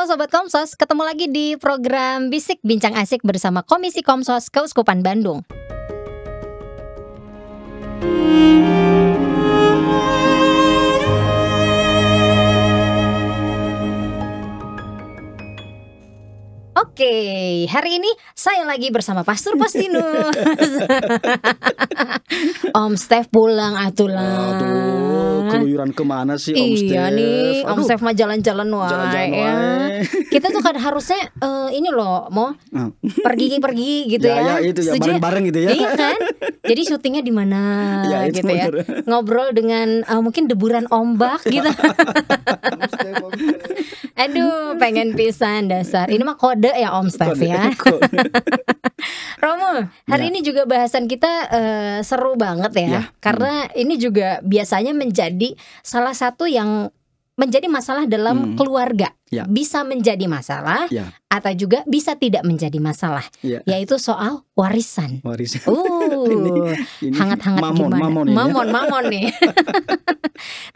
Halo Sobat Komsos, ketemu lagi di program Bisik Bincang Asik bersama Komisi Komsos Keuskupan Bandung. Oke, hari ini saya lagi bersama Pastor Postinus. Om Stef pulang atulah. Aduh, keluyuran kemana sih Om Stef? Iya nih, Om Stef mah jalan-jalan wae. Jalan-jalan Ya. wae. Kita tuh kan harusnya ini loh, mau pergi gitu ya. Ya itu ya, Setuju? bareng-bareng gitu ya. Iya kan? Jadi syutingnya di mana Ya, itu gitu ya. bener. Ngobrol dengan mungkin deburan ombak gitu. Aduh, pengen pisan dasar. Ini mah kode ya Om Stef ya. Romo, hari Ya. ini juga bahasan kita seru banget ya. Ya. Karena ini juga biasanya menjadi salah satu yang menjadi masalah dalam keluarga. Ya. Bisa menjadi masalah Ya, atau juga bisa tidak menjadi masalah. ya. Yaitu soal warisan. Warisan. Ini Hangat-hangat mamon, gimana? mamon ini ya. Mamon nih.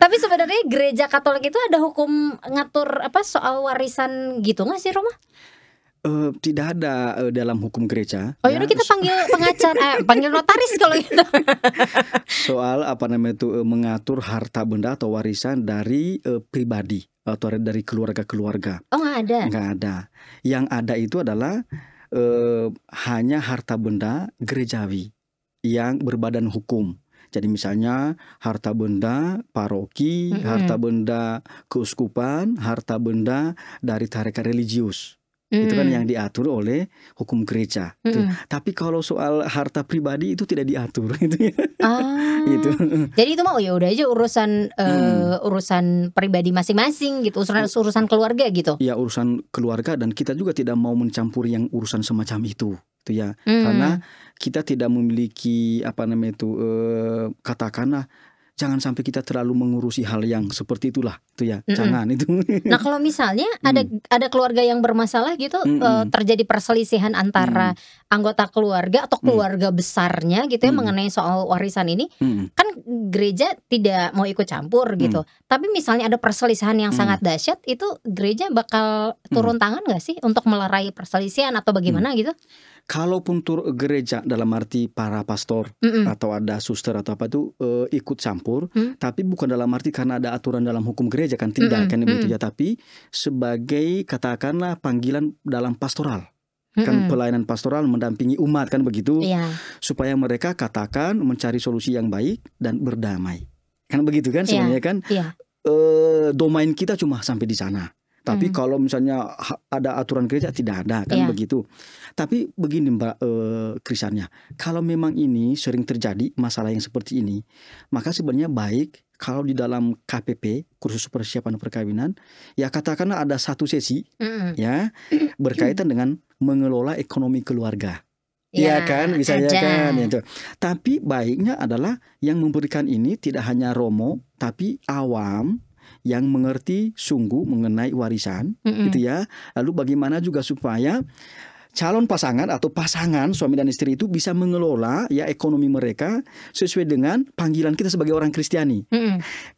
Tapi sebenarnya gereja Katolik itu ada hukum ngatur apa soal warisan gitu nggak sih, Roma? Tidak ada dalam hukum gereja. Oh ya, yaudah kita panggil pengacara, panggil notaris kalau gitu. soal apa namanya itu mengatur harta benda atau warisan dari pribadi atau dari keluarga-keluarga. Oh nggak ada. Nggak ada. Yang ada itu adalah hanya harta benda gerejawi yang berbadan hukum. Jadi misalnya harta benda paroki, harta benda keuskupan, harta benda dari tarekat religius. Itu kan yang diatur oleh hukum gereja. Tapi kalau soal harta pribadi itu tidak diatur gitu ya. Gitu. Jadi itu mah ya udah aja urusan pribadi masing-masing gitu, urusan keluarga gitu. Ya urusan keluarga, dan kita juga tidak mau mencampuri yang urusan semacam itu ya. Karena kita tidak memiliki apa namanya itu katakanlah jangan sampai kita terlalu mengurusi hal yang seperti itulah itu ya. Jangan itu. Nah kalau misalnya ada keluarga yang bermasalah gitu, terjadi perselisihan antara anggota keluarga atau keluarga besarnya gitu ya mengenai soal warisan ini, kan gereja tidak mau ikut campur gitu. Tapi misalnya ada perselisihan yang sangat dahsyat, itu gereja bakal turun tangan nggak sih untuk melerai perselisihan atau bagaimana gitu? Kalaupun gereja dalam arti para pastor atau ada suster atau apa itu ikut campur, tapi bukan dalam arti karena ada aturan dalam hukum gereja kan, tidak kan begitu ya, tapi sebagai katakanlah panggilan dalam pastoral. Kan pelayanan pastoral mendampingi umat kan begitu, supaya mereka katakan mencari solusi yang baik dan berdamai. Kan begitu kan sebenarnya kan. Domain kita cuma sampai di sana. Tapi kalau misalnya ada aturan gereja tidak ada kan begitu. Tapi begini Mbak Krisannya, kalau memang ini sering terjadi masalah yang seperti ini, maka sebenarnya baik kalau di dalam KPP, kursus persiapan perkawinan, ya katakanlah ada satu sesi ya berkaitan dengan mengelola ekonomi keluarga. Iya kan, misalnya kan itu. Tapi baiknya adalah yang memberikan ini tidak hanya romo, tapi awam yang mengerti sungguh mengenai warisan, gitu ya. Lalu bagaimana juga supaya calon pasangan atau pasangan suami dan istri itu bisa mengelola ya ekonomi mereka sesuai dengan panggilan kita sebagai orang Kristiani.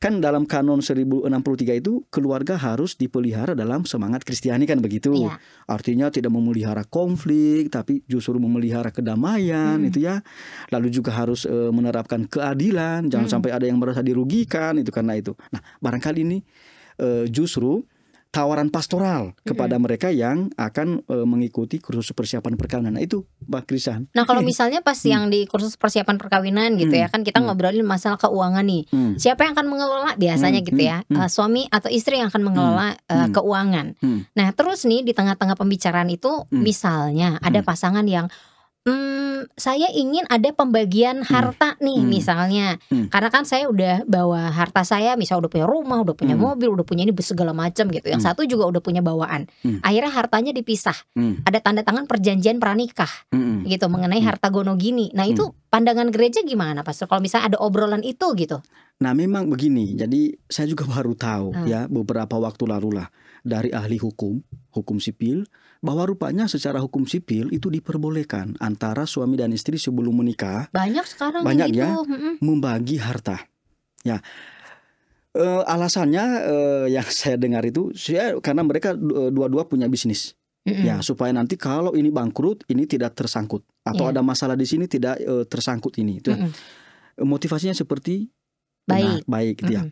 Kan dalam kanon 1063 itu keluarga harus dipelihara dalam semangat Kristiani kan begitu. Artinya tidak memelihara konflik, tapi justru memelihara kedamaian itu ya. Lalu juga harus menerapkan keadilan, jangan sampai ada yang merasa dirugikan itu karena itu. Nah, barangkali ini justru tawaran pastoral kepada mereka yang akan mengikuti kursus persiapan perkawinan. Nah itu Mbak Krisan. Nah kalau misalnya pas yang di kursus persiapan perkawinan gitu ya, kan kita ngobrolin masalah keuangan nih. Siapa yang akan mengelola biasanya gitu ya, suami atau istri yang akan mengelola keuangan. Nah terus nih di tengah-tengah pembicaraan itu misalnya ada pasangan yang saya ingin ada pembagian harta nih misalnya, karena kan saya udah bawa harta saya, misal udah punya rumah, udah punya mobil, udah punya ini segala macam gitu. Yang satu juga udah punya bawaan. Akhirnya hartanya dipisah. Ada tanda tangan perjanjian pranikah gitu mengenai harta gono gini. Nah itu pandangan gereja gimana Pastor? Kalau misalnya ada obrolan itu gitu? Nah memang begini. Jadi saya juga baru tahu ya beberapa waktu lalu lah dari ahli hukum sipil, bahwa rupanya secara hukum sipil itu diperbolehkan antara suami dan istri sebelum menikah. Banyak sekarang banyak gitu. Ya membagi harta. Ya Alasannya yang saya dengar itu karena mereka dua-dua punya bisnis. Ya, supaya nanti kalau ini bangkrut, ini tidak tersangkut, atau ada masalah di sini tidak tersangkut ini. Itu motivasinya seperti baik gitu ya.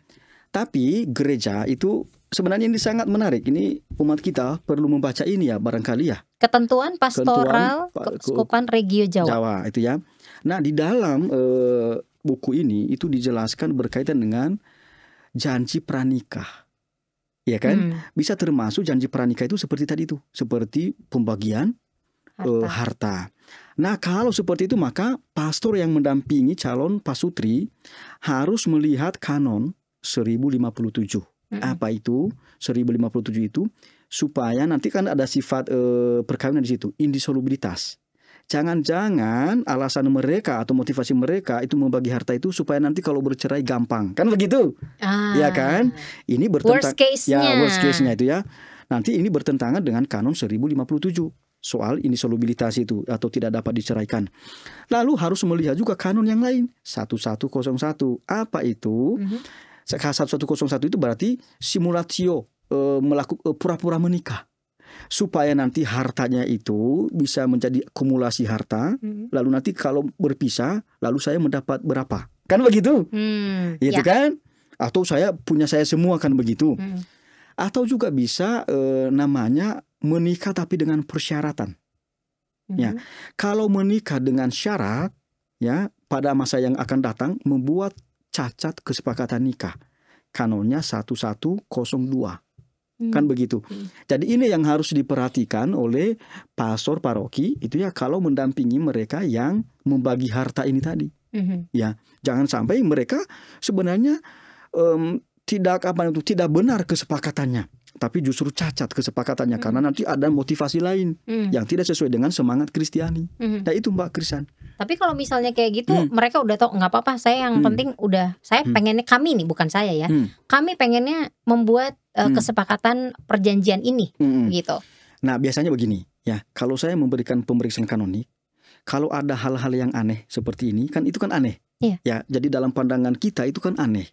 Tapi gereja itu sebenarnya ini sangat menarik. Ini umat kita perlu membaca ini ya, barangkali ya. Ketentuan pastoral Keuskupan Regio Jawa itu ya. Nah, di dalam buku ini itu dijelaskan berkaitan dengan janji pranikah. Ya kan? Bisa termasuk janji pranikah itu seperti tadi itu, seperti pembagian harta. Nah, kalau seperti itu maka pastor yang mendampingi calon pasutri harus melihat kanon 1057. Apa itu 1057 itu? Supaya nanti kan ada sifat perkawinan di situ, indissolubilitas. Jangan-jangan alasan mereka atau motivasi mereka itu membagi harta itu supaya nanti kalau bercerai gampang. Kan begitu? Ya kan? Ini bertentangan. Worst case-nya itu ya. Nanti ini bertentangan dengan kanon 1057 soal indissolubilitas itu atau tidak dapat diceraikan. Lalu harus melihat juga kanon yang lain, 1101. Apa itu? 1101 itu berarti simulatio, melakukan pura-pura menikah. Supaya nanti hartanya itu bisa menjadi akumulasi harta, lalu nanti kalau berpisah, lalu saya mendapat berapa? Kan begitu? Itu kan? Atau saya semua kan begitu? Atau juga bisa namanya menikah tapi dengan persyaratan. Ya, kalau menikah dengan syarat, ya pada masa yang akan datang membuat cacat kesepakatan nikah. Kanonnya 1102. Kan begitu. Jadi ini yang harus diperhatikan oleh pastor paroki itu ya, kalau mendampingi mereka yang membagi harta ini tadi. Ya, jangan sampai mereka sebenarnya tidak benar kesepakatannya, tapi justru cacat kesepakatannya karena nanti ada motivasi lain yang tidak sesuai dengan semangat Kristiani. Nah itu Mbak Krisan. Tapi kalau misalnya kayak gitu, mereka udah tahu nggak apa-apa. Saya yang penting saya pengennya, kami nih bukan saya ya, kami pengennya membuat kesepakatan perjanjian ini, gitu. Nah biasanya begini ya, kalau saya memberikan pemeriksaan kanonik, kalau ada hal-hal yang aneh seperti ini, kan itu kan aneh. Ya, jadi dalam pandangan kita itu kan aneh,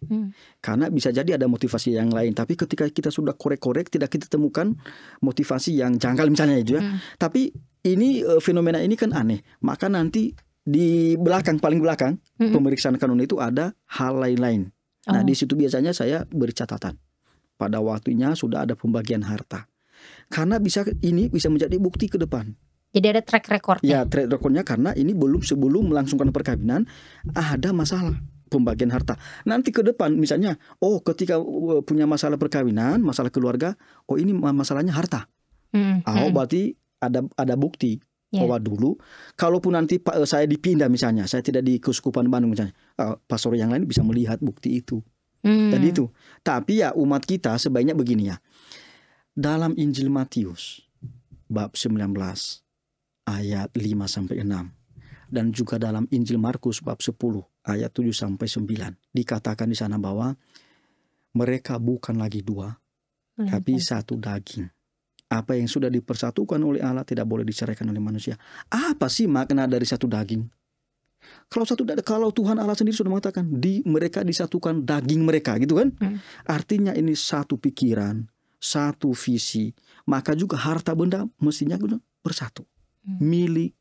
karena bisa jadi ada motivasi yang lain. Tapi ketika kita sudah korek-korek, tidak kita temukan motivasi yang janggal misalnya itu ya. Tapi ini fenomena ini kan aneh, maka nanti di paling belakang pemeriksaan kanon itu ada hal lain-lain. Nah di situ biasanya saya beri catatan. Pada waktunya sudah ada pembagian harta. Karena ini bisa menjadi bukti ke depan. Jadi ada track recordnya. Ya, track recordnya karena ini sebelum melangsungkan perkawinan ada masalah pembagian harta. Nanti ke depan misalnya, ketika punya masalah perkawinan, masalah keluarga, ini masalahnya harta. Berarti ada bukti bahwa dulu, kalaupun nanti saya dipindah misalnya, saya tidak di Keuskupan Bandung misalnya, pastor yang lain bisa melihat bukti itu. Tadi itu. Tapi ya umat kita sebaiknya begini ya. Dalam Injil Matius bab 19 ayat 5-6 dan juga dalam Injil Markus bab 10 ayat 7-9 dikatakan di sana bahwa mereka bukan lagi dua tapi satu daging. Apa yang sudah dipersatukan oleh Allah tidak boleh diceraikan oleh manusia. Apa sih makna dari satu daging? Kalau Tuhan Allah sendiri sudah mengatakan mereka disatukan daging mereka, gitu kan? Artinya ini satu pikiran, satu visi, maka juga harta benda mestinya bersatu, milik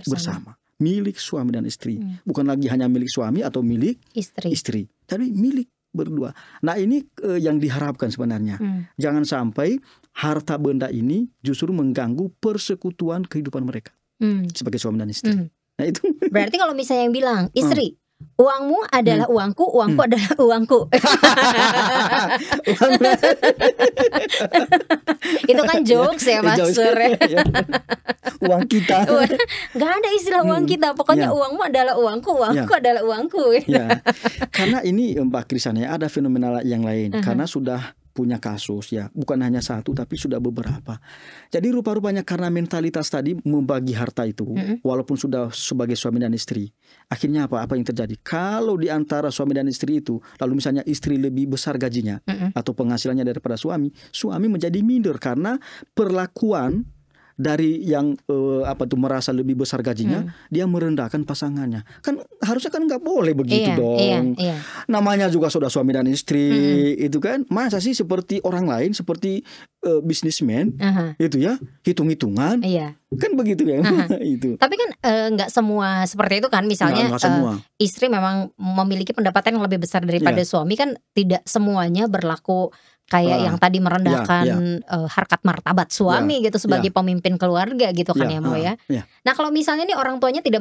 bersama, milik suami dan istri, bukan lagi hanya milik suami atau milik istri, tapi milik berdua. Nah ini yang diharapkan sebenarnya. Jangan sampai harta benda ini justru mengganggu persekutuan kehidupan mereka sebagai suami dan istri. Nah itu berarti kalau misalnya yang bilang istri, uangmu adalah uangku, uangku adalah uangku. Itu kan jokes ya Mas Sur. Uang kita. Gak ada istilah uang kita. Pokoknya uangmu adalah uangku, uangku adalah uangku. Karena ini Mbak Krisan ya, ada fenomena yang lain. Karena sudah punya kasus ya, bukan hanya satu tapi sudah beberapa. Jadi rupa-rupanya karena mentalitas tadi membagi harta itu, walaupun sudah sebagai suami dan istri, akhirnya apa yang terjadi? Kalau di antara suami dan istri itu, lalu misalnya istri lebih besar gajinya atau penghasilannya daripada suami menjadi minder karena perlakuan dari yang merasa lebih besar gajinya, dia merendahkan pasangannya. Kan harusnya kan nggak boleh begitu dong. Namanya juga sudah suami dan istri, itu kan. Masa sih seperti orang lain, seperti bisnismen, itu ya, hitung-hitungan. Kan begitu ya. Itu. Tapi kan nggak semua seperti itu kan. Misalnya istri memang memiliki pendapatan yang lebih besar daripada suami, kan tidak semuanya berlaku kayak yang tadi merendahkan harkat martabat suami gitu sebagai pemimpin keluarga gitu kan ya Mo ya. Nah kalau misalnya nih orang tuanya tidak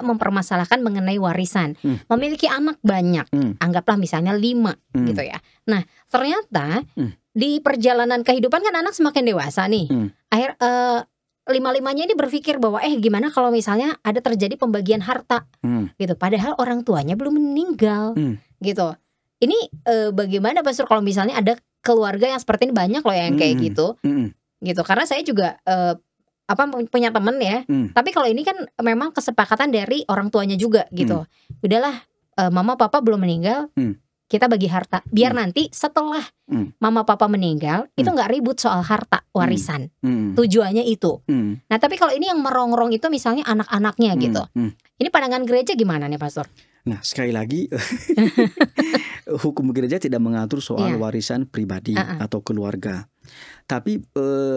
mempermasalahkan mengenai warisan, memiliki anak banyak, anggaplah misalnya 5 gitu ya. Nah ternyata di perjalanan kehidupan kan anak semakin dewasa nih. Lima-limanya ini berpikir bahwa gimana kalau misalnya ada terjadi pembagian harta gitu. Padahal orang tuanya belum meninggal gitu. Ini bagaimana Pastor kalau misalnya ada keluarga yang seperti ini, banyak loh yang kayak gitu. Gitu. Karena saya juga punya temen ya. Tapi kalau ini kan memang kesepakatan dari orang tuanya juga gitu. Udahlah, mama papa belum meninggal, kita bagi harta. Biar nanti setelah mama papa meninggal itu nggak ribut soal harta warisan. Tujuannya itu. Nah tapi kalau ini yang merongrong itu misalnya anak-anaknya gitu. Ini pandangan gereja gimana nih Pastor? Nah sekali lagi hukum gereja tidak mengatur soal warisan pribadi atau keluarga. Tapi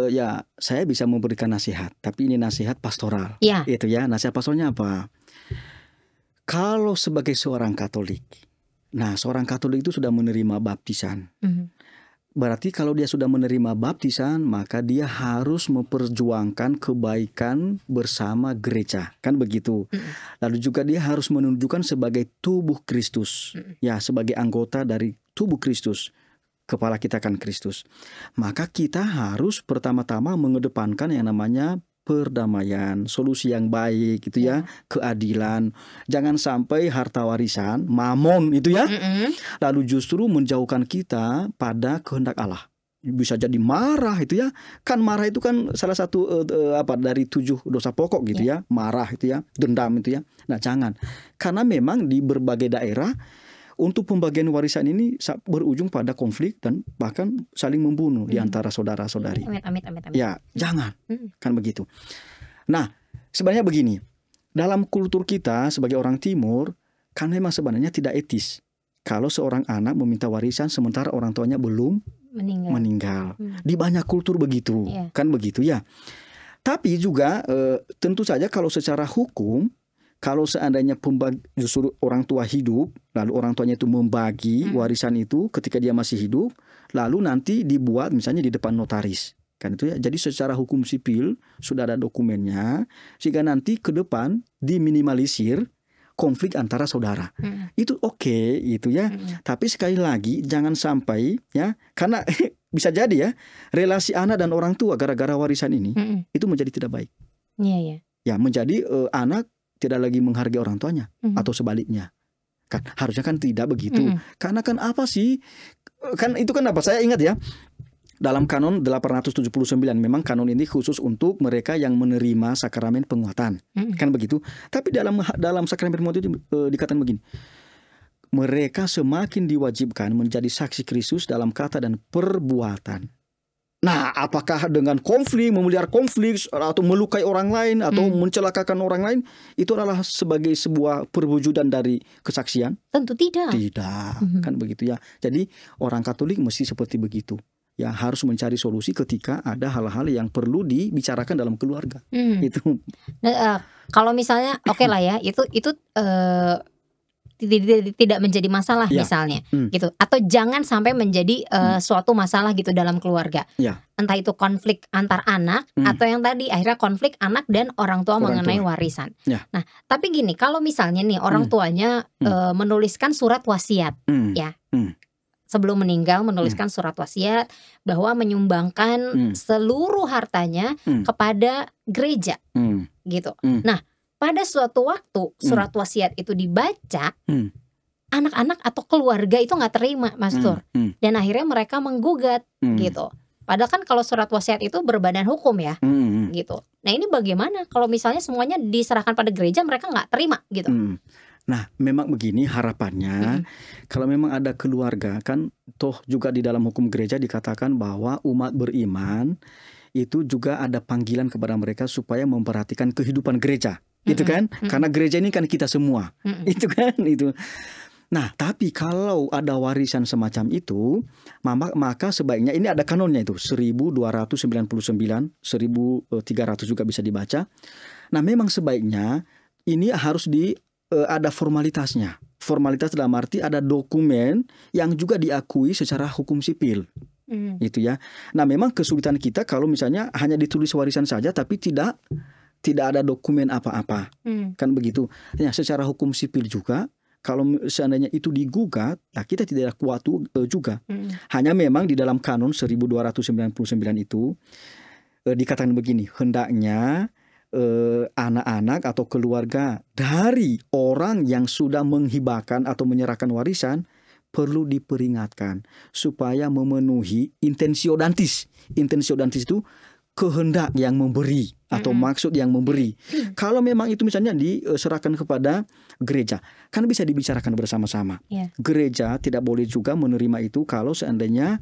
ya saya bisa memberikan nasihat. Tapi ini nasihat pastoral. Itu ya, nasihat pastornya apa? Kalau sebagai seorang Katolik, nah seorang Katolik itu sudah menerima baptisan. Berarti kalau dia sudah menerima baptisan, maka dia harus memperjuangkan kebaikan bersama gereja, kan begitu. Lalu juga dia harus menunjukkan sebagai tubuh Kristus, ya sebagai anggota dari tubuh Kristus. Kepala kita kan Kristus. Maka kita harus pertama-tama mengedepankan yang namanya perdamaian, solusi yang baik gitu ya, keadilan. Jangan sampai harta warisan, mamon itu ya, lalu justru menjauhkan kita pada kehendak Allah. Bisa jadi marah itu ya, kan marah itu kan salah satu dari 7 dosa pokok gitu ya, marah itu ya, dendam itu ya. Nah jangan, karena memang di berbagai daerah untuk pembagian warisan ini berujung pada konflik dan bahkan saling membunuh di antara saudara-saudari. Amit. Ya, jangan. Kan begitu. Nah, sebenarnya begini. Dalam kultur kita sebagai orang Timur, kan memang sebenarnya tidak etis kalau seorang anak meminta warisan sementara orang tuanya belum meninggal. Di banyak kultur begitu. Kan begitu ya. Tapi juga tentu saja kalau secara hukum, kalau seandainya justru orang tua hidup, lalu orang tuanya itu membagi warisan itu ketika dia masih hidup, lalu nanti dibuat misalnya di depan notaris, kan itu ya. Jadi secara hukum sipil sudah ada dokumennya, sehingga nanti ke depan diminimalisir konflik antara saudara. Itu oke, itu ya. Tapi sekali lagi jangan sampai ya, karena bisa jadi ya relasi anak dan orang tua gara-gara warisan ini itu menjadi tidak baik. Ya menjadi anak tidak lagi menghargai orang tuanya atau sebaliknya. Kan harusnya kan tidak begitu. Karena kan apa sih? Kan itu kan apa? Saya ingat ya. Dalam kanon 879 memang kanon ini khusus untuk mereka yang menerima sakramen penguatan. Kan begitu. Tapi dalam sakramen penguatan itu dikatakan begini. Mereka semakin diwajibkan menjadi saksi Kristus dalam kata dan perbuatan. Nah, apakah dengan konflik, memelihara konflik, atau melukai orang lain, atau mencelakakan orang lain, itu adalah sebagai sebuah perwujudan dari kesaksian? Tentu tidak. Tidak, kan begitu ya. Jadi orang Katolik mesti seperti begitu. Ya harus mencari solusi ketika ada hal-hal yang perlu dibicarakan dalam keluarga. Itu. Nah, kalau misalnya oke lah ya, itu tidak menjadi masalah misalnya gitu, atau jangan sampai menjadi suatu masalah gitu dalam keluarga, entah itu konflik antar anak atau yang tadi akhirnya konflik anak dan orang tua mengenai warisan. Nah tapi gini, kalau misalnya nih orang tuanya menuliskan surat wasiat ya, sebelum meninggal menuliskan surat wasiat bahwa menyumbangkan seluruh hartanya kepada gereja gitu. Nah pada suatu waktu surat wasiat itu dibaca, anak-anak atau keluarga itu nggak terima, Pastor, dan akhirnya mereka menggugat gitu. Padahal kan kalau surat wasiat itu berbadan hukum ya, gitu. Nah ini bagaimana kalau misalnya semuanya diserahkan pada gereja, mereka nggak terima gitu? Nah memang begini harapannya, kalau memang ada keluarga kan, toh juga di dalam hukum gereja dikatakan bahwa umat beriman itu juga ada panggilan kepada mereka supaya memperhatikan kehidupan gereja. Itu kan? Karena gereja ini kan kita semua. Itu kan itu. Nah, tapi kalau ada warisan semacam itu, maka sebaiknya ini ada kanonnya itu 1299, 1300 juga bisa dibaca. Nah, memang sebaiknya ini harus ada formalitasnya. Formalitas dalam arti ada dokumen yang juga diakui secara hukum sipil. Itu ya. Nah, memang kesulitan kita kalau misalnya hanya ditulis warisan saja tapi tidak ada dokumen apa-apa. Kan begitu. Ya, secara hukum sipil juga kalau seandainya itu digugat, ya kita tidak kuat juga. Hanya memang di dalam kanon 1299 itu dikatakan begini, hendaknya anak-anak atau keluarga dari orang yang sudah menghibahkan atau menyerahkan warisan perlu diperingatkan supaya memenuhi intensio dantis. Intensio dantis itu kehendak yang memberi atau maksud yang memberi. Kalau memang itu misalnya diserahkan kepada gereja, kan bisa dibicarakan bersama-sama. Gereja tidak boleh juga menerima itu kalau seandainya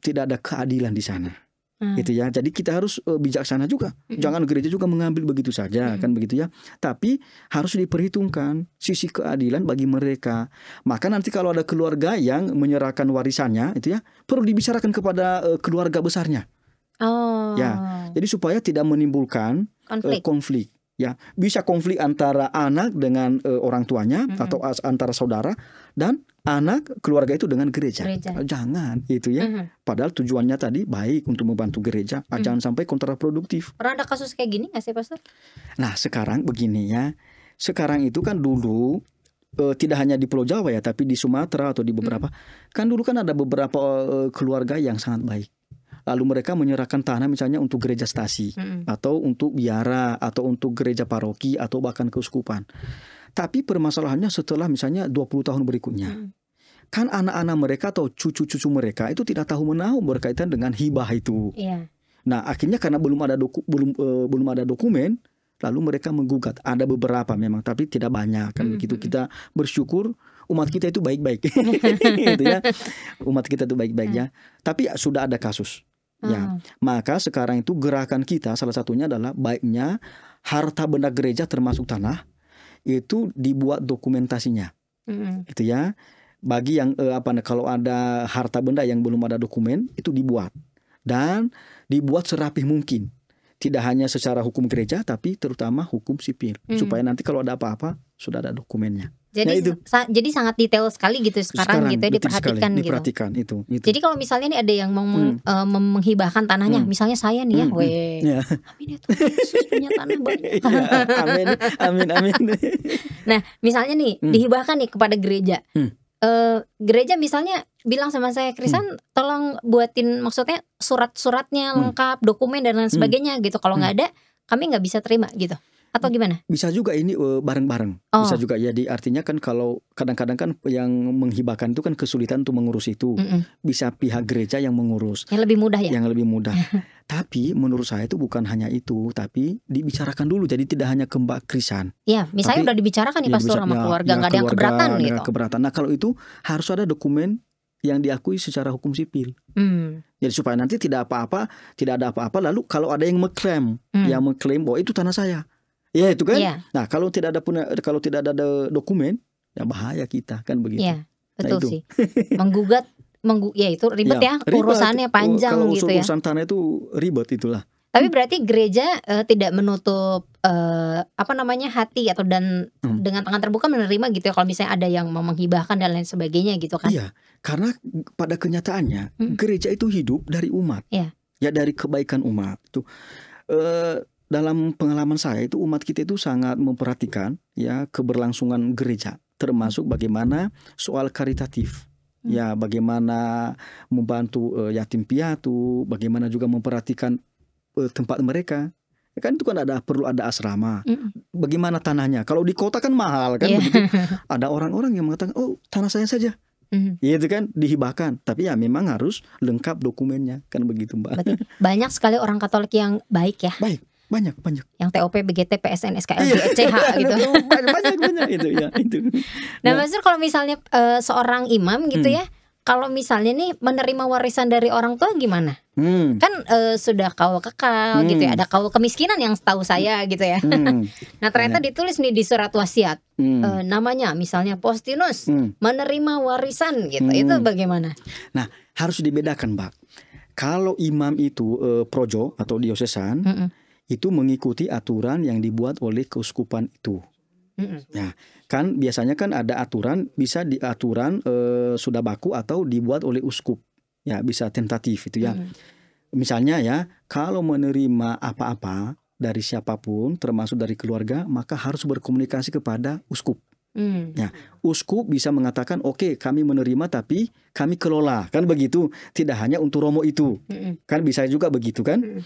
tidak ada keadilan di sana. Gitu ya. Jadi kita harus bijaksana juga. Jangan gereja juga mengambil begitu saja, kan begitu ya. Tapi harus diperhitungkan sisi keadilan bagi mereka. Maka nanti kalau ada keluarga yang menyerahkan warisannya, itu ya perlu dibicarakan kepada keluarga besarnya. Ya, jadi supaya tidak menimbulkan konflik. Ya, bisa konflik antara anak dengan orang tuanya atau antara saudara dan anak keluarga itu dengan gereja. Jangan itu ya. Padahal tujuannya tadi baik untuk membantu gereja. Jangan sampai kontraproduktif. Pernah ada kasus kayak gini nggak sih, Pastor? Nah, sekarang begini ya. Sekarang itu kan dulu tidak hanya di Pulau Jawa ya, tapi di Sumatera atau di beberapa. Kan dulu kan ada beberapa keluarga yang sangat baik. Lalu mereka menyerahkan tanah misalnya untuk gereja stasi atau untuk biara atau untuk gereja paroki atau bahkan keuskupan. Tapi permasalahannya setelah misalnya 20 tahun berikutnya. Kan anak-anak mereka atau cucu-cucu mereka itu tidak tahu menahu berkaitan dengan hibah itu. Nah, akhirnya karena belum ada dokumen, lalu mereka menggugat. Ada beberapa memang, tapi tidak banyak kan begitu. Kita bersyukur umat kita itu baik-baik. Gitu ya. Umat kita itu baik-baik ya. Tapi sudah ada kasus. Ya, maka sekarang itu gerakan kita salah satunya adalah baiknya harta benda gereja termasuk tanah itu dibuat dokumentasinya. Itu ya. Bagi yang kalau ada harta benda yang belum ada dokumen itu dibuat dan dibuat serapih mungkin. Tidak hanya secara hukum gereja tapi terutama hukum sipil supaya nanti kalau ada apa-apa sudah ada dokumennya. Jadi jadi sangat detail sekali gitu sekarang gitu ya, diperhatikan itu. Jadi kalau misalnya nih ada yang mau menghibahkan tanahnya, misalnya saya nih ya, amin ya Tuhan Yesus punya tanah banyak. Amin. Nah, misalnya nih dihibahkan nih kepada gereja. Gereja misalnya bilang sama saya, Krisan tolong buatin maksudnya surat-suratnya lengkap, dokumen dan lain sebagainya gitu. Kalau nggak ada, kami nggak bisa terima gitu. Atau gimana? Bisa juga ini bareng-bareng. Bisa juga ya, artinya kan kalau kadang-kadang kan yang menghibahkan itu kan kesulitan untuk mengurus itu. Bisa pihak gereja yang mengurus. Yang lebih mudah ya? Yang lebih mudah. Tapi menurut saya itu bukan hanya itu, tapi dibicarakan dulu. Jadi tidak hanya ke Mbak Krisan. Ya, misalnya udah dibicarakan nih pastor sama keluarga, nggak ada yang keberatan gitu. Nah, kalau itu harus ada dokumen yang diakui secara hukum sipil. Jadi supaya nanti tidak ada apa-apa. Lalu kalau ada yang mengklaim bahwa itu tanah saya. Ya itu kan. Nah, kalau tidak ada dokumen, ya bahaya kita kan begitu. Iya, betul sih. Menggugat ya itu ribet ya, urusannya panjang kalau gitu ya. Kalau urusan tanah itu ribet itulah. Tapi berarti gereja tidak menutup hati atau dengan tangan terbuka menerima gitu ya kalau misalnya ada yang mau menghibahkan dan lain sebagainya gitu kan. Iya, karena pada kenyataannya gereja itu hidup dari umat. Ya dari kebaikan umat. Itu dalam pengalaman saya itu umat kita itu sangat memperhatikan ya keberlangsungan gereja, termasuk bagaimana soal karitatif. Ya, bagaimana membantu yatim piatu, bagaimana juga memperhatikan tempat mereka. Kan itu kan perlu ada asrama. Bagaimana tanahnya? Kalau di kota kan mahal kan begitu. Ada orang-orang yang mengatakan, "Oh, tanah saya saja." Itu kan dihibahkan, tapi ya memang harus lengkap dokumennya kan begitu, Mbak. Berarti banyak sekali orang Katolik yang baik ya. Baik. Banyak. Yang TOP, BGT, PSN, SKL, ECH gitu. Banyak itu ya itu. Nah, Pastor kalau misalnya seorang imam gitu ya Kalau misalnya nih menerima warisan dari orang tua gimana? Kan sudah kaul kekal gitu ya, ada kaul kemiskinan yang setahu saya gitu ya. Nah ternyata ditulis nih di surat wasiat, namanya misalnya Postinus menerima warisan gitu, itu bagaimana? Nah harus dibedakan Mbak. Kalau imam itu projo atau diosesan, itu mengikuti aturan yang dibuat oleh keuskupan itu. Ya, kan biasanya kan ada aturan, bisa diaturan sudah baku atau dibuat oleh uskup. Ya, bisa tentatif itu ya. Misalnya ya, kalau menerima apa-apa dari siapapun, termasuk dari keluarga, maka harus berkomunikasi kepada uskup. Ya, uskup bisa mengatakan, oke, kami menerima tapi kami kelola, kan begitu. Tidak hanya untuk romo itu, kan bisa juga begitu kan.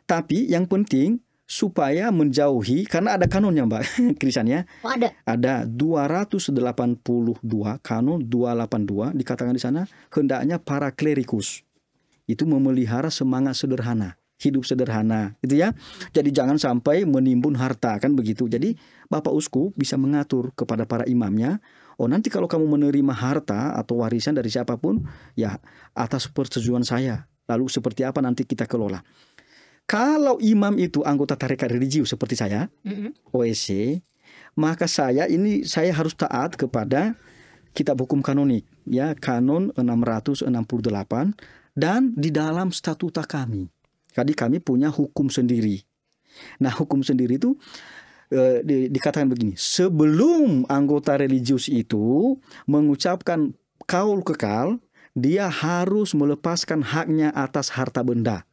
Tapi yang penting supaya menjauhi, karena ada kanonnya Mbak Krisan ya. Oh, ada 282 kanon 282 dikatakan di sana, hendaknya para klerikus itu memelihara semangat sederhana, hidup sederhana itu ya. Jadi jangan sampai menimbun harta, kan begitu. Jadi Bapak Uskup bisa mengatur kepada para imamnya, oh nanti kalau kamu menerima harta atau warisan dari siapapun, ya atas persetujuan saya, lalu seperti apa nanti kita kelola. Kalau imam itu anggota tarekat religius seperti saya, OSC, maka saya harus taat kepada kitab hukum kanonik, ya, kanon 668, dan di dalam statuta kami. Jadi kami punya hukum sendiri. Nah, hukum sendiri itu dikatakan begini, sebelum anggota religius itu mengucapkan kaul kekal, dia harus melepaskan haknya atas harta benda.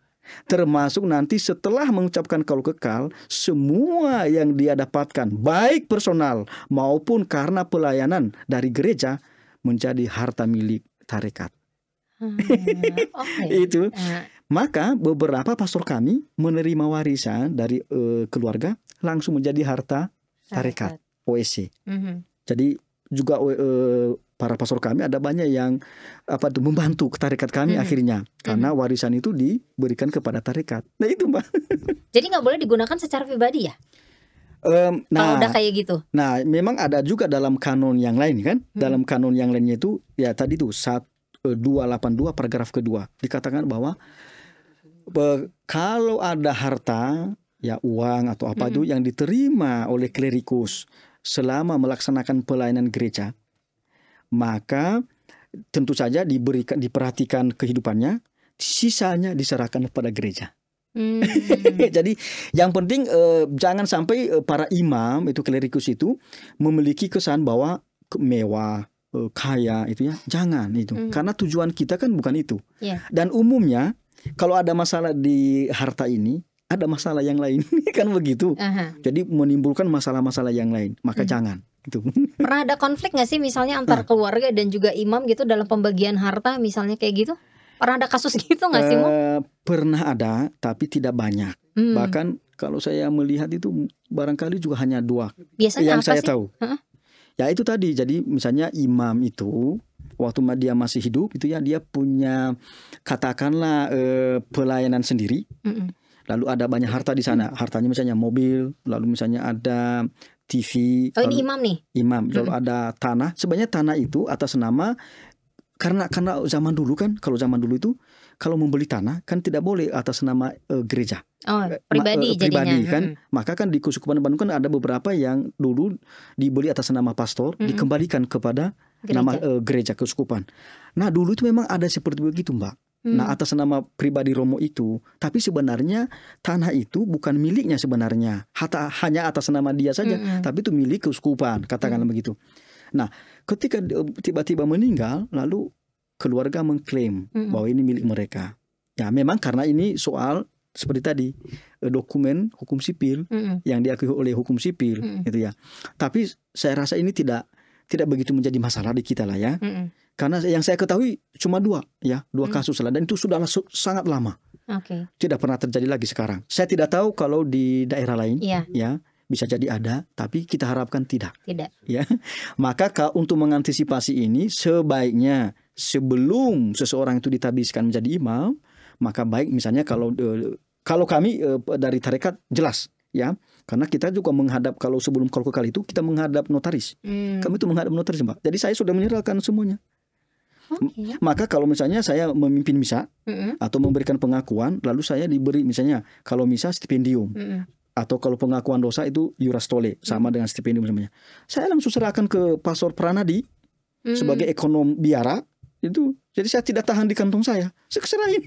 Termasuk nanti setelah mengucapkan kaul kekal, semua yang dia dapatkan baik personal maupun karena pelayanan dari gereja menjadi harta milik tarekat. Itu. Maka beberapa pastor kami menerima warisan dari keluarga langsung menjadi harta tarekat OSC. Jadi juga para pastor kami ada banyak yang membantu ke tarekat kami akhirnya, karena warisan itu diberikan kepada tarekat. Nah itu Mbak. Jadi nggak boleh digunakan secara pribadi ya? Kalau udah kayak gitu. Nah memang ada juga dalam kanon yang lain kan. Dalam kanon yang lainnya itu ya tadi tuh 282 paragraf kedua dikatakan bahwa kalau ada harta ya uang atau apa itu yang diterima oleh klerikus selama melaksanakan pelayanan gereja, maka tentu saja diperhatikan kehidupannya, sisanya diserahkan kepada gereja. Jadi yang penting jangan sampai para imam itu klerikus itu memiliki kesan bahwa mewah, kaya itu ya, jangan itu. Karena tujuan kita kan bukan itu. Dan umumnya kalau ada masalah di harta ini, ada masalah yang lain kan begitu. Jadi menimbulkan masalah-masalah yang lain, maka jangan itu. Pernah ada konflik nggak sih misalnya antar keluarga dan juga imam gitu dalam pembagian harta misalnya kayak gitu? Pernah ada kasus gitu nggak sih Mo? Pernah ada, tapi tidak banyak. Bahkan kalau saya melihat itu barangkali juga hanya 2 biasanya yang saya tahu. Ya itu tadi, jadi misalnya imam itu waktu dia masih hidup itu ya, dia punya katakanlah pelayanan sendiri. Lalu ada banyak harta di sana. Hartanya misalnya mobil, lalu misalnya ada TV. Oh ini imam nih? Imam. Lalu ada tanah. Sebenarnya tanah itu atas nama, karena zaman dulu kan, kalau zaman dulu itu kalau membeli tanah kan tidak boleh atas nama gereja. Oh pribadi jadinya. Kan. Maka kan di Keuskupan Bandung kan ada beberapa yang dulu dibeli atas nama pastor, dikembalikan kepada nama gereja keuskupan. Nah dulu itu memang ada seperti begitu Mbak. Nah atas nama pribadi romo itu, tapi sebenarnya tanah itu bukan miliknya sebenarnya, hanya atas nama dia saja, tapi itu milik keuskupan, katakanlah begitu. Nah ketika tiba-tiba meninggal, lalu keluarga mengklaim bahwa ini milik mereka. Ya memang karena ini soal seperti tadi dokumen hukum sipil yang diakui oleh hukum sipil gitu ya. Tapi saya rasa ini tidak begitu menjadi masalah di kita lah ya. Karena yang saya ketahui cuma 2 kasus lah, dan itu sudah sangat lama. Tidak pernah terjadi lagi sekarang. Saya tidak tahu kalau di daerah lain ya bisa jadi ada, tapi kita harapkan tidak. Ya. Maka untuk mengantisipasi ini sebaiknya sebelum seseorang itu ditabiskan menjadi imam, maka baik misalnya kalau kami dari tarekat jelas ya, karena kita juga menghadap, kalau sebelum kaul kekal itu kita menghadap notaris. Kami itu menghadap notaris Mbak. Jadi saya sudah menyerahkan semuanya. Okay. Maka kalau misalnya saya memimpin misa atau memberikan pengakuan, lalu saya diberi misalnya kalau misa stipendium. Atau kalau pengakuan dosa itu iurastole, sama dengan stipendium semuanya. Saya langsung serahkan ke Pastor Pranadi sebagai ekonom biara itu. Jadi saya tidak tahan di kantong saya serahin.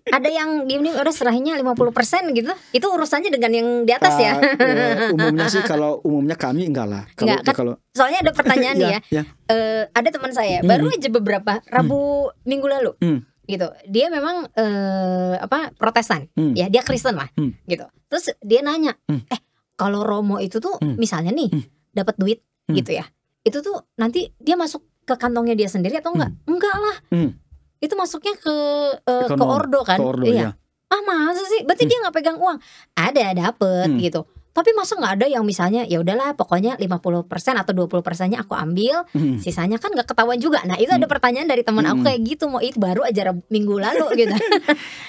Ada yang gini udah serahinnya 50% gitu. Itu urusannya dengan yang di atas ya. Umumnya sih kalau umumnya kami enggak lah. Kalau soalnya ada pertanyaan nih ya. Ada teman saya baru aja beberapa Rabu minggu lalu. Gitu. Dia memang Protestan. Ya, dia Kristen lah. Gitu. Terus dia nanya, kalau Romo itu tuh misalnya nih dapat duit gitu ya. Itu tuh nanti dia masuk ke kantongnya dia sendiri atau enggak? Enggak lah. Itu masuknya ke ordo kan? Ke ordo, iya. Masa sih? Berarti dia nggak pegang uang? Ada dapet gitu. Tapi masa nggak ada yang misalnya ya udahlah pokoknya 50% atau 20%-nya aku ambil, sisanya kan nggak ketahuan juga. Nah itu ada pertanyaan dari teman aku kayak gitu, mau itu baru aja minggu lalu gitu.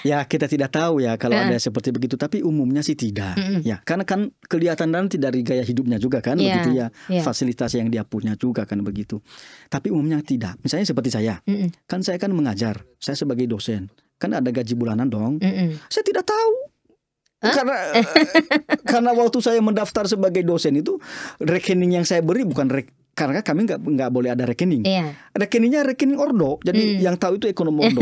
Ya kita tidak tahu ya kalau ada seperti begitu, tapi umumnya sih tidak. Ya karena kan kelihatan nanti dari gaya hidupnya juga kan begitu ya, fasilitas yang dia punya juga kan begitu. Tapi umumnya tidak. Misalnya seperti saya, kan saya kan mengajar, saya sebagai dosen, kan ada gaji bulanan dong. Saya tidak tahu. Karena waktu saya mendaftar sebagai dosen itu rekening yang saya beri bukan karena kami nggak boleh ada rekening. Rekeningnya rekening ordo. Jadi yang tahu itu ekonom ordo.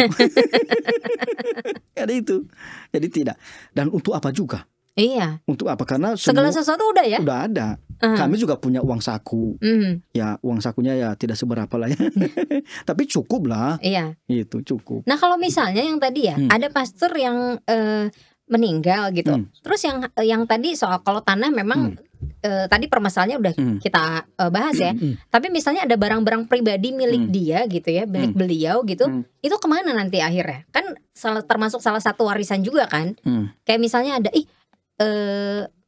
Ada itu. Jadi tidak. Dan untuk apa juga? Iya. Untuk apa? Karena segala sesuatu udah ya. Udah ada. Kami juga punya uang saku. Ya uang sakunya ya tidak seberapa lah ya. Tapi cukup lah. Iya. Itu cukup. Nah kalau misalnya yang tadi ya ada pastor yang meninggal gitu. Terus yang tadi soal kalau tanah memang tadi permasalahannya udah kita bahas ya. Tapi misalnya ada barang-barang pribadi milik dia gitu ya, milik beliau gitu. Itu kemana nanti akhirnya? Kan termasuk salah satu warisan juga kan. Kayak misalnya ada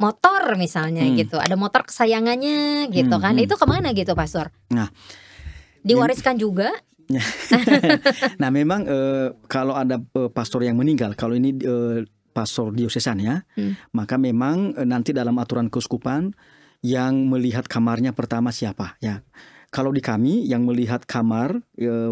motor misalnya gitu. Ada motor kesayangannya gitu kan. Itu kemana gitu Pastor? Nah, diwariskan juga? Nah memang kalau ada pastor yang meninggal, kalau ini pastor diosesan ya, maka memang nanti dalam aturan keuskupan yang melihat kamarnya pertama siapa ya. Kalau di kami yang melihat kamar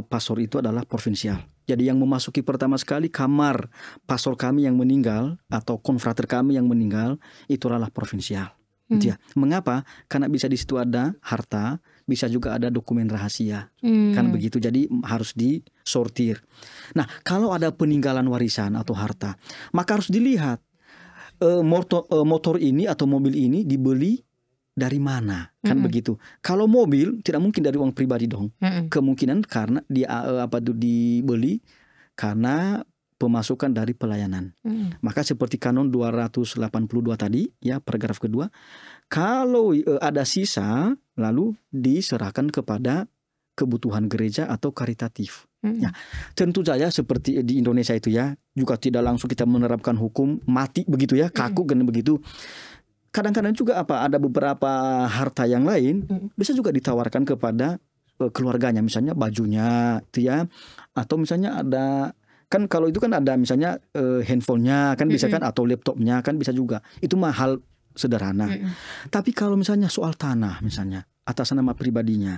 pastor itu adalah provinsial. Jadi yang memasuki pertama sekali kamar pastor kami yang meninggal atau konfrater kami yang meninggal itu adalah provinsial. Ya. Mengapa? Karena bisa di situ ada harta, bisa juga ada dokumen rahasia, kan begitu. Jadi harus disortir. Nah, kalau ada peninggalan warisan atau harta, maka harus dilihat motor ini atau mobil ini dibeli dari mana, kan begitu. Kalau mobil tidak mungkin dari uang pribadi dong. Kemungkinan karena dibeli karena pemasukan dari pelayanan. Maka seperti kanon 282 tadi ya, paragraf kedua, kalau ada sisa lalu diserahkan kepada kebutuhan gereja atau karitatif. Ya, tentu saja seperti di Indonesia itu ya, juga tidak langsung kita menerapkan hukum mati begitu ya, kaku kan begitu. Kadang-kadang juga ada beberapa harta yang lain bisa juga ditawarkan kepada keluarganya, misalnya bajunya itu ya, atau misalnya ada kan kalau itu kan ada misalnya handphonenya kan bisa kan, atau laptopnya kan bisa juga. Itu mah hal sederhana. Tapi kalau misalnya soal tanah misalnya atas nama pribadinya,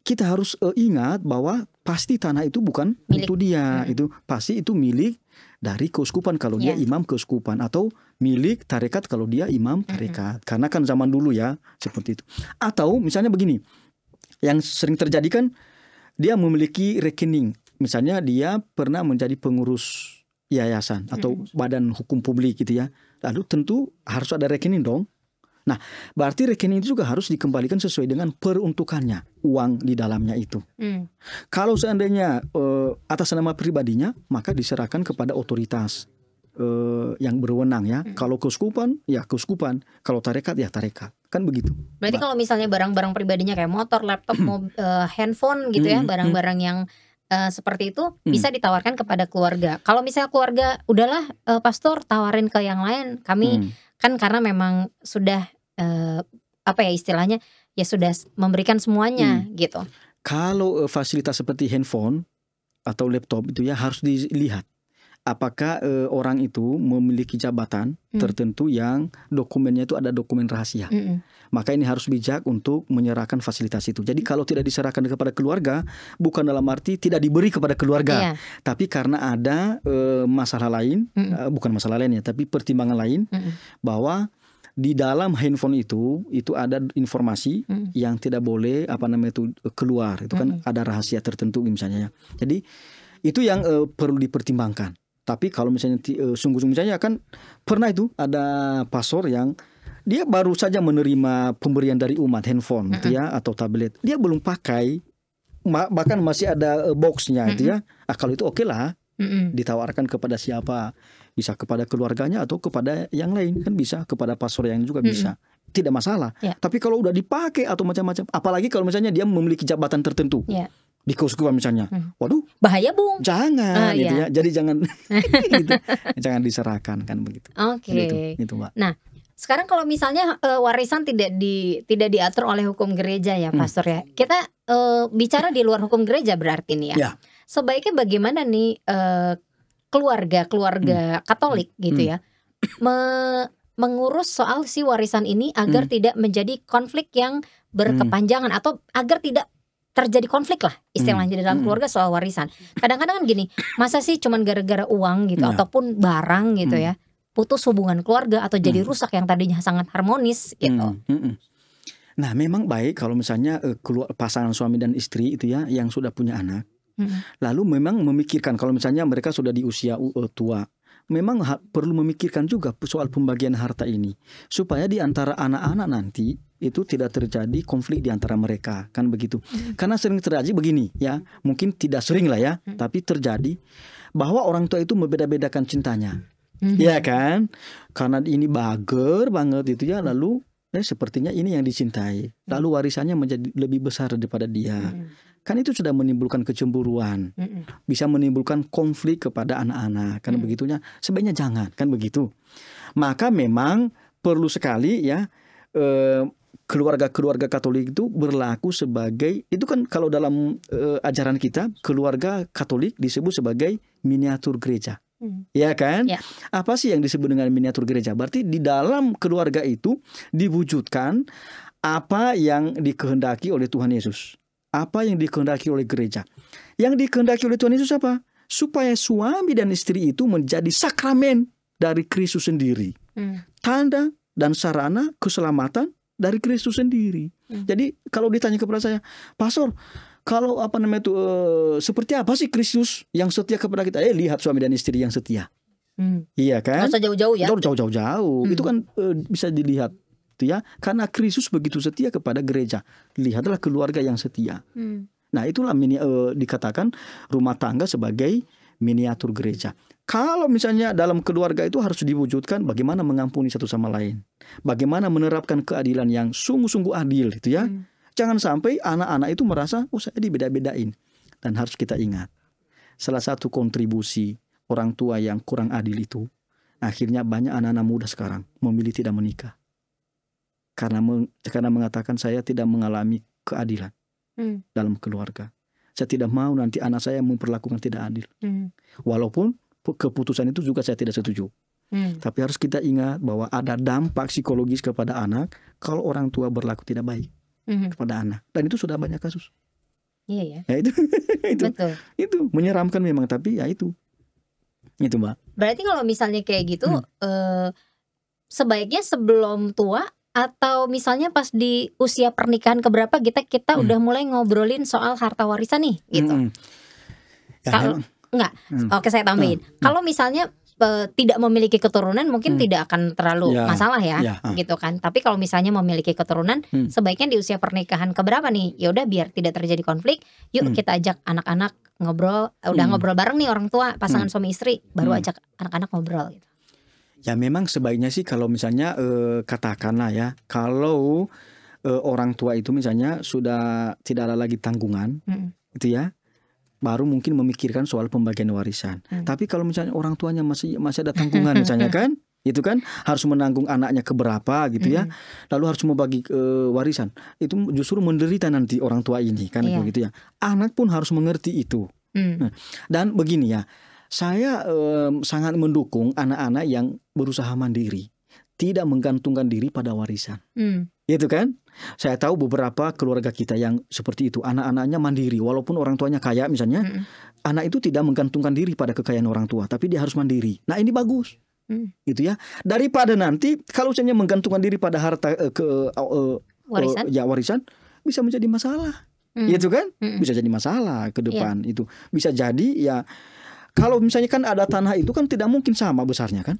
kita harus ingat bahwa pasti tanah itu bukan milik untuk dia. Itu pasti itu milik dari keuskupan kalau dia imam keuskupan, atau milik tarekat kalau dia imam tarekat. Karena kan zaman dulu ya seperti itu. Atau misalnya begini, yang sering terjadi kan dia memiliki rekening. Misalnya dia pernah menjadi pengurus yayasan atau badan hukum publik gitu ya. Lalu tentu harus ada rekening dong. Nah, berarti rekening itu juga harus dikembalikan sesuai dengan peruntukannya, uang di dalamnya itu. Kalau seandainya atas nama pribadinya, maka diserahkan kepada otoritas yang berwenang ya. Kalau keuskupan, ya keuskupan. Kalau tarekat, ya tarekat. Kan begitu. Berarti kalau misalnya barang-barang pribadinya kayak motor, laptop, handphone gitu ya, barang-barang yang seperti itu bisa ditawarkan kepada keluarga. Kalau misalnya keluarga, udahlah pastor tawarin ke yang lain, kami kan karena memang sudah istilahnya ya sudah memberikan semuanya gitu. Kalau fasilitas seperti handphone atau laptop itu ya harus dilihat apakah orang itu memiliki jabatan tertentu yang dokumennya itu ada dokumen rahasia. Maka ini harus bijak untuk menyerahkan fasilitas itu. Jadi kalau tidak diserahkan kepada keluarga, bukan dalam arti tidak diberi kepada keluarga, tapi karena ada masalah lain, bukan masalah lain ya, tapi pertimbangan lain, bahwa di dalam handphone itu ada informasi yang tidak boleh keluar. Itu kan ada rahasia tertentu misalnya. Jadi itu yang perlu dipertimbangkan. Tapi kalau misalnya sungguh-sungguh misalnya kan pernah itu ada pastor yang dia baru saja menerima pemberian dari umat handphone gitu ya, atau tablet. Dia belum pakai, bahkan masih ada boxnya gitu ya. Kalau itu oke lah, ditawarkan kepada siapa, bisa kepada keluarganya atau kepada yang lain, kan bisa kepada pastor yang juga bisa, tidak masalah. Tapi kalau udah dipakai atau macam-macam, apalagi kalau misalnya dia memiliki jabatan tertentu di keuskupan misalnya, waduh bahaya Bung, jangan gitu ya. Jadi jangan gitu, jangan diserahkan kan begitu. Gitu, Mbak. Nah sekarang kalau misalnya warisan tidak diatur oleh hukum gereja ya Pastor ya, kita bicara di luar hukum gereja berarti nih ya. Sebaiknya bagaimana nih keluarga Katolik gitu ya mengurus soal si warisan ini agar tidak menjadi konflik yang berkepanjangan atau agar tidak terjadi konflik lah istilahnya di dalam keluarga soal warisan. Kadang-kadang kan gini, masa sih cuman gara-gara uang gitu ataupun barang gitu ya putus hubungan keluarga atau jadi rusak yang tadinya sangat harmonis gitu. Nah memang baik kalau misalnya pasangan suami dan istri itu ya yang sudah punya anak, lalu memang memikirkan kalau misalnya mereka sudah di usia tua, memang perlu memikirkan juga soal pembagian harta ini supaya di antara anak-anak nanti itu tidak terjadi konflik di antara mereka, kan begitu. Karena sering terjadi begini ya, mungkin tidak sering lah ya, tapi terjadi bahwa orang tua itu membeda-bedakan cintanya. Ya kan? Karena ini bager banget itu ya, lalu sepertinya ini yang dicintai, lalu warisannya menjadi lebih besar daripada dia. Kan itu sudah menimbulkan kecemburuan, bisa menimbulkan konflik kepada anak-anak, kan begitunya. Sebaiknya jangan, kan begitu. Maka memang perlu sekali ya keluarga-keluarga Katolik itu berlaku sebagai, itu kan kalau dalam ajaran kita keluarga Katolik disebut sebagai miniatur gereja. Ya kan? Apa sih yang disebut dengan miniatur gereja? Berarti di dalam keluarga itu diwujudkan apa yang dikehendaki oleh Tuhan Yesus, apa yang dikehendaki oleh gereja. Yang dikehendaki oleh Tuhan Yesus apa? Supaya suami dan istri itu menjadi sakramen dari Kristus sendiri, tanda dan sarana keselamatan dari Kristus sendiri. Jadi kalau ditanya kepada saya, Pastor, kalau seperti apa sih Kristus yang setia kepada kita? Lihat suami dan istri yang setia. Iya kan? Nggak usah jauh-jauh ya. Jauh-jauh. Itu kan bisa dilihat ya. Karena Kristus begitu setia kepada gereja. Lihatlah keluarga yang setia. Nah itulah dikatakan rumah tangga sebagai miniatur gereja. Kalau misalnya dalam keluarga itu harus diwujudkan bagaimana mengampuni satu sama lain, bagaimana menerapkan keadilan yang sungguh-sungguh adil itu ya. Jangan sampai anak-anak itu merasa saya dibeda-bedain. Dan harus kita ingat, salah satu kontribusi orang tua yang kurang adil itu, akhirnya banyak anak-anak muda sekarang memilih tidak menikah. Karena mengatakan saya tidak mengalami keadilan dalam keluarga. Saya tidak mau nanti anak saya memperlakukan tidak adil. Walaupun keputusan itu juga saya tidak setuju. Tapi harus kita ingat bahwa ada dampak psikologis kepada anak kalau orang tua berlaku tidak baik kepada anak, dan itu sudah banyak kasus. Iya ya. Ya itu, Betul. Itu menyeramkan memang, tapi ya itu Mbak. Berarti kalau misalnya kayak gitu, sebaiknya sebelum tua atau misalnya pas di usia pernikahan keberapa kita udah mulai ngobrolin soal harta warisan nih, gitu. Kalau enggak, oke saya tambahin. Kalau misalnya tidak memiliki keturunan mungkin tidak akan terlalu masalah ya, gitu kan. Tapi kalau misalnya memiliki keturunan, sebaiknya di usia pernikahan keberapa nih? Ya udah biar tidak terjadi konflik, yuk kita ajak anak-anak ngobrol, udah ngobrol bareng nih orang tua, pasangan suami istri, baru ajak anak-anak ngobrol gitu. Ya memang sebaiknya sih kalau misalnya katakanlah ya, kalau orang tua itu misalnya sudah tidak ada lagi tanggungan, gitu ya, baru mungkin memikirkan soal pembagian warisan. Tapi kalau misalnya orang tuanya masih ada tanggungan misalnya kan, itu kan harus menanggung anaknya keberapa gitu ya, lalu harus membagi warisan, itu justru menderita nanti orang tua ini kan, begitu ya. Anak pun harus mengerti itu. Nah, dan begini ya, Saya sangat mendukung anak-anak yang berusaha mandiri, tidak menggantungkan diri pada warisan. Itu kan? Saya tahu beberapa keluarga kita yang seperti itu, anak-anaknya mandiri, walaupun orang tuanya kaya misalnya, anak itu tidak menggantungkan diri pada kekayaan orang tua, tapi dia harus mandiri. Nah ini bagus, gitu ya. Daripada nanti kalau misalnya menggantungkan diri pada harta warisan, bisa menjadi masalah, gitu kan? Bisa jadi masalah ke depan itu. Bisa jadi ya. Kalau misalnya kan ada tanah itu kan tidak mungkin sama besarnya kan.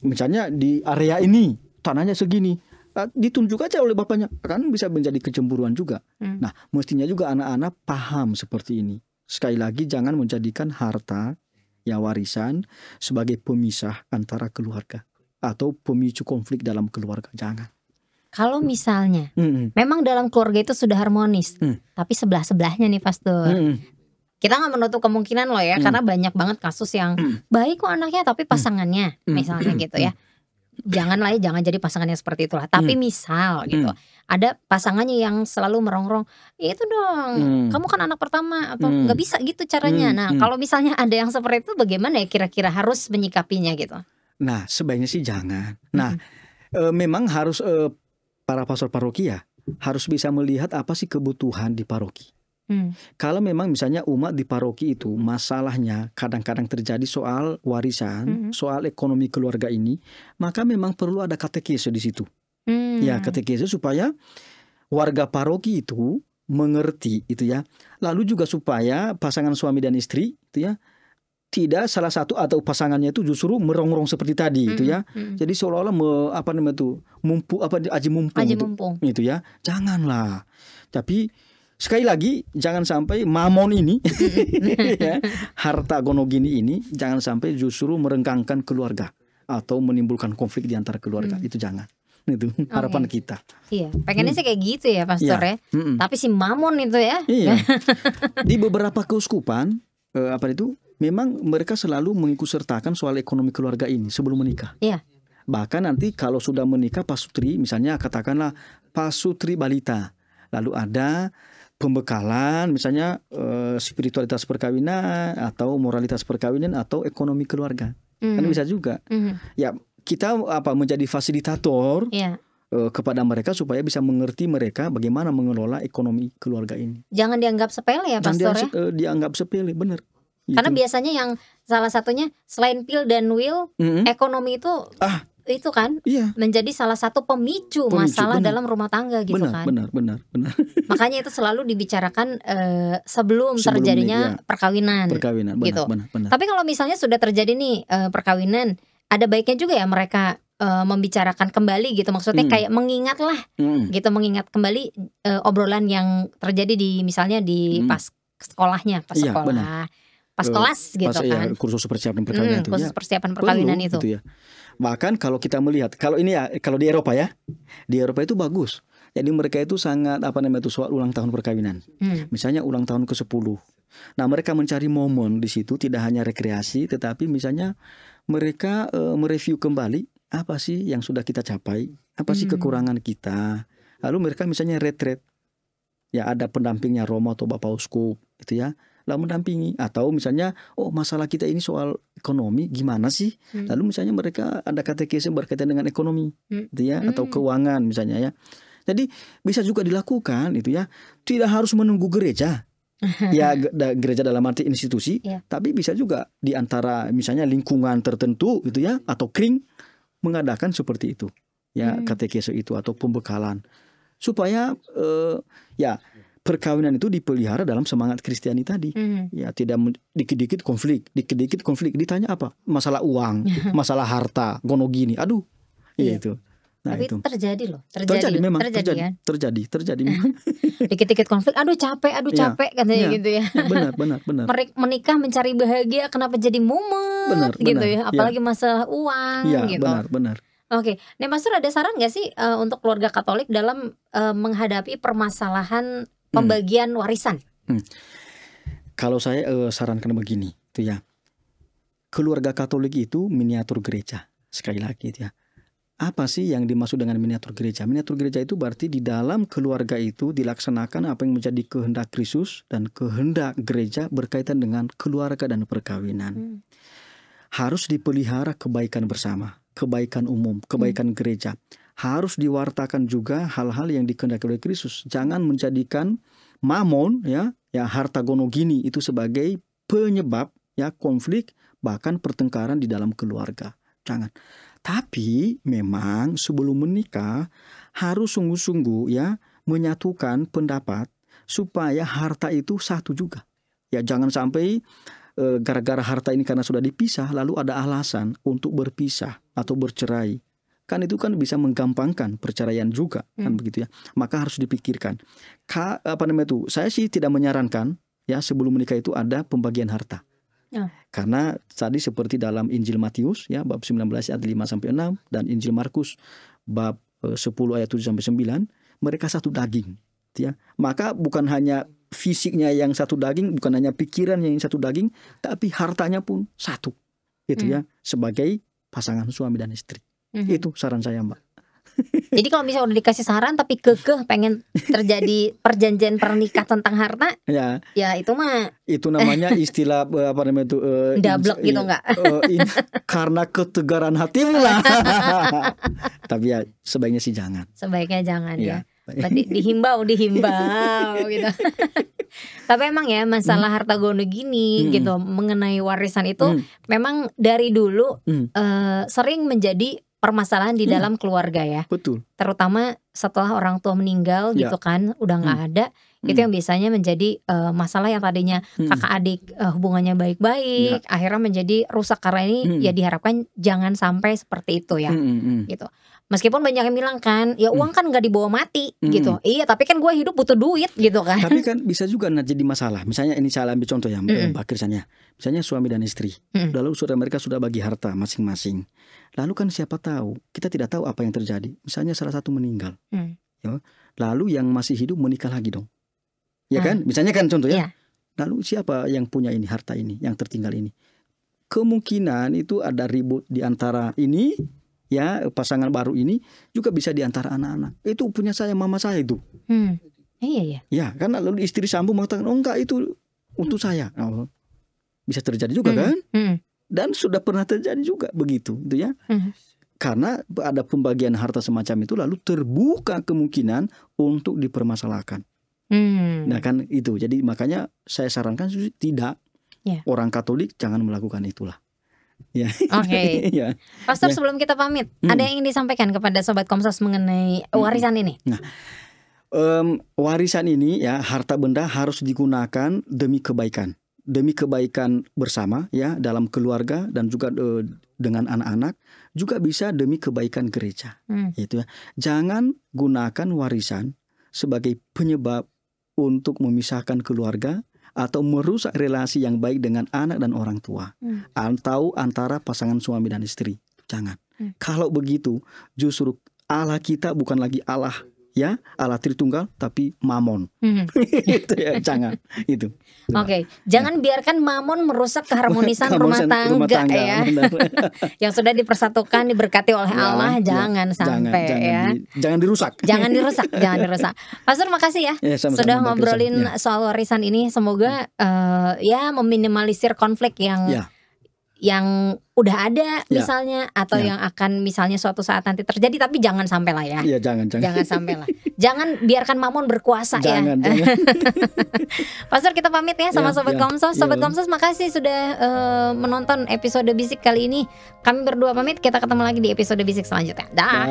Misalnya di area ini tanahnya segini, ditunjuk aja oleh bapaknya, kan bisa menjadi kecemburuan juga. Nah mestinya juga anak-anak paham seperti ini. Sekali lagi jangan menjadikan harta ya warisan sebagai pemisah antara keluarga atau pemicu konflik dalam keluarga, jangan. Kalau misalnya memang dalam keluarga itu sudah harmonis, tapi sebelah-sebelahnya nih Pastor, kita nggak menutup kemungkinan loh ya, karena banyak banget kasus yang baik kok anaknya tapi pasangannya misalnya gitu ya. Janganlah ya, jangan jadi pasangannya seperti itulah. Tapi misal gitu, ada pasangannya yang selalu merongrong, itu dong, kamu kan anak pertama atau nggak bisa gitu caranya. Nah kalau misalnya ada yang seperti itu, bagaimana ya kira-kira harus menyikapinya gitu? Nah sebaiknya sih jangan. Nah memang harus para pastor paroki ya harus bisa melihat apa sih kebutuhan di paroki. Kalau memang misalnya umat di paroki itu masalahnya kadang-kadang terjadi soal warisan, soal ekonomi keluarga ini, maka memang perlu ada katekese di situ. Ya katekese supaya warga paroki itu mengerti itu ya. Lalu juga supaya pasangan suami dan istri itu ya tidak salah satu atau pasangannya itu justru merongrong seperti tadi itu ya. Jadi seolah-olah aji mumpung itu ya. Janganlah. Tapi sekali lagi jangan sampai mamon ini ya, harta gonogini ini jangan sampai justru merengkangkan keluarga atau menimbulkan konflik di antara keluarga. Itu jangan. Itu harapan kita. Iya, pengennya sih kayak gitu ya Pastor ya. Tapi si mamon itu ya. Iya. Di beberapa keuskupan memang mereka selalu mengikutsertakan soal ekonomi keluarga ini sebelum menikah. Iya. Bahkan nanti kalau sudah menikah pasutri, misalnya katakanlah pasutri balita, lalu ada pembekalan misalnya spiritualitas perkawinan atau moralitas perkawinan atau ekonomi keluarga. Kan bisa juga. Ya kita menjadi fasilitator kepada mereka supaya bisa mengerti mereka bagaimana mengelola ekonomi keluarga ini. Jangan dianggap sepele ya Pastor. Jangan dianggap sepele, benar. Karena biasanya yang salah satunya selain pil dan will, ekonomi itu kan menjadi salah satu pemicu masalah dalam rumah tangga gitu kan. Benar. Makanya itu selalu dibicarakan sebelum terjadinya perkawinan gitu. Benar. Tapi kalau misalnya sudah terjadi nih perkawinan, ada baiknya juga ya mereka membicarakan kembali gitu, maksudnya kayak mengingat kembali obrolan yang terjadi di misalnya di pas sekolahnya, pas sekolah. Pas kelas gitu kan. Kursus persiapan perkawinan itu. Kursus persiapan perkawinan itu. Gitu ya. Bahkan kalau kita melihat, kalau di Eropa ya, di Eropa itu bagus. Jadi mereka itu sangat soal ulang tahun perkawinan. Misalnya ulang tahun ke-10. Nah mereka mencari momen di situ, tidak hanya rekreasi, tetapi misalnya mereka mereview kembali apa sih yang sudah kita capai, apa sih kekurangan kita. Lalu mereka misalnya retret, ya ada pendampingnya Romo atau Bapak Uskup, itu ya. Lalu mendampingi, atau misalnya masalah kita ini soal ekonomi gimana sih, lalu misalnya mereka ada katekese berkaitan dengan ekonomi gitu ya, atau keuangan misalnya ya. Jadi bisa juga dilakukan itu ya, tidak harus menunggu gereja ya, gereja dalam arti institusi, tapi bisa juga di antara misalnya lingkungan tertentu gitu ya, atau kring mengadakan seperti itu ya, katekese itu atau pembekalan supaya perkawinan itu dipelihara dalam semangat Kristiani tadi. Ya tidak dikit-dikit konflik, ditanya apa? Masalah uang, masalah harta, gonogini. Aduh. Itu. Nah, tapi itu terjadi loh. Terjadi. Dikit-dikit konflik, aduh capek katanya gitu ya. Benar. Menikah mencari bahagia, kenapa jadi mumet gitu ya? Apalagi masalah uang gitu. Benar. Oke, nah Pastor ada saran nggak sih untuk keluarga Katolik dalam menghadapi permasalahan pembagian warisan? Kalau saya sarankan begini, itu ya, keluarga Katolik itu miniatur gereja. Sekali lagi itu ya, apa sih yang dimaksud dengan miniatur gereja? Miniatur gereja itu berarti di dalam keluarga itu dilaksanakan apa yang menjadi kehendak Kristus dan kehendak gereja berkaitan dengan keluarga dan perkawinan. Harus dipelihara kebaikan bersama, kebaikan umum, kebaikan gereja. Harus diwartakan juga hal-hal yang dikehendaki oleh Kristus. Jangan menjadikan mamon ya harta gono gini itu sebagai penyebab ya konflik bahkan pertengkaran di dalam keluarga. Jangan. Tapi memang sebelum menikah harus sungguh-sungguh ya menyatukan pendapat supaya harta itu satu juga. Ya jangan sampai gara-gara harta ini karena sudah dipisah lalu ada alasan untuk berpisah atau bercerai. Kan itu kan bisa menggampangkan perceraian juga kan begitu ya. Maka harus dipikirkan. Saya sih tidak menyarankan ya sebelum menikah itu ada pembagian harta. Karena tadi seperti dalam Injil Matius ya bab 19 ayat 5-6 dan Injil Markus bab 10 ayat 7-9 mereka satu daging ya. Maka bukan hanya fisiknya yang satu daging, bukan hanya pikiran yang satu daging, tapi hartanya pun satu gitu ya sebagai pasangan suami dan istri. Itu saran saya, Mbak. Jadi kalau misalnya udah dikasih saran tapi kekeh pengen terjadi perjanjian pernikah tentang harta, ya itu mah itu namanya istilah apa namanya itu dablek gitu enggak? Karena ketegaran hatimu lah. Tapi ya sebaiknya sih jangan. Sebaiknya jangan ya. Tadi dihimbau gitu. Tapi emang ya masalah harta gono gini gitu mengenai warisan itu memang dari dulu sering menjadi permasalahan di dalam keluarga ya. Betul. Terutama setelah orang tua meninggal gitu kan, udah nggak ada. Itu yang biasanya menjadi masalah yang tadinya kakak adik hubungannya baik-baik, akhirnya menjadi rusak karena ini ya diharapkan jangan sampai seperti itu ya. Gitu. Meskipun banyak yang bilang kan, ya uang kan nggak dibawa mati gitu. Iya, tapi kan gue hidup butuh duit gitu kan. Tapi kan bisa juga jadi masalah. Misalnya ini saya ambil contoh ya, Mbak Krisannya. Misalnya suami dan istri. Lalu mereka sudah bagi harta masing-masing. Lalu kan siapa tahu, kita tidak tahu apa yang terjadi. Misalnya salah satu meninggal. Ya, lalu yang masih hidup menikah lagi dong. Ya kan? Misalnya kan contoh ya. Lalu siapa yang punya ini harta ini, yang tertinggal ini? Kemungkinan itu ada ribut di antara ini. Ya pasangan baru ini juga bisa diantara anak-anak. Itu punya saya, mama saya itu. Iya. Ya kan lalu istri sambung mengatakan oh enggak itu untuk saya. Bisa terjadi juga kan? Dan sudah pernah terjadi juga begitu, gitu ya. Karena ada pembagian harta semacam itu lalu terbuka kemungkinan untuk dipermasalahkan. Nah kan itu. Jadi makanya saya sarankan tidak. Orang Katolik jangan melakukan itulah. Oke. Pastor sebelum kita pamit, ada yang ingin disampaikan kepada Sobat Komsos mengenai warisan ini? Nah, warisan ini ya harta benda harus digunakan demi kebaikan bersama ya dalam keluarga dan juga dengan anak-anak, juga bisa demi kebaikan gereja. Gitu ya. Jangan gunakan warisan sebagai penyebab untuk memisahkan keluarga atau merusak relasi yang baik dengan anak dan orang tua, atau antara pasangan suami dan istri. Jangan. Kalau begitu, justru Allah kita bukan lagi Allah ya, Allah Tritunggal, tapi Mamon. Itu ya, jangan itu. Oke, jangan biarkan Mamon merusak keharmonisan rumah tangga ya. Yang sudah dipersatukan, diberkati oleh Allah, jangan sampai jangan dirusak. Jangan dirusak. Pastor makasih ya, sama-sama, sudah ngobrolin soal warisan ini. Semoga ya meminimalisir konflik yang udah ada misalnya atau yang akan misalnya suatu saat nanti terjadi, tapi jangan sampai lah ya. Iya, jangan sampai lah. Jangan biarkan Mamon berkuasa jangan. Pastor kita pamit ya sama Sobat Komsos. Sobat Komsos makasih sudah menonton episode Bisik kali ini. Kami berdua pamit, kita ketemu lagi di episode Bisik selanjutnya. Dah.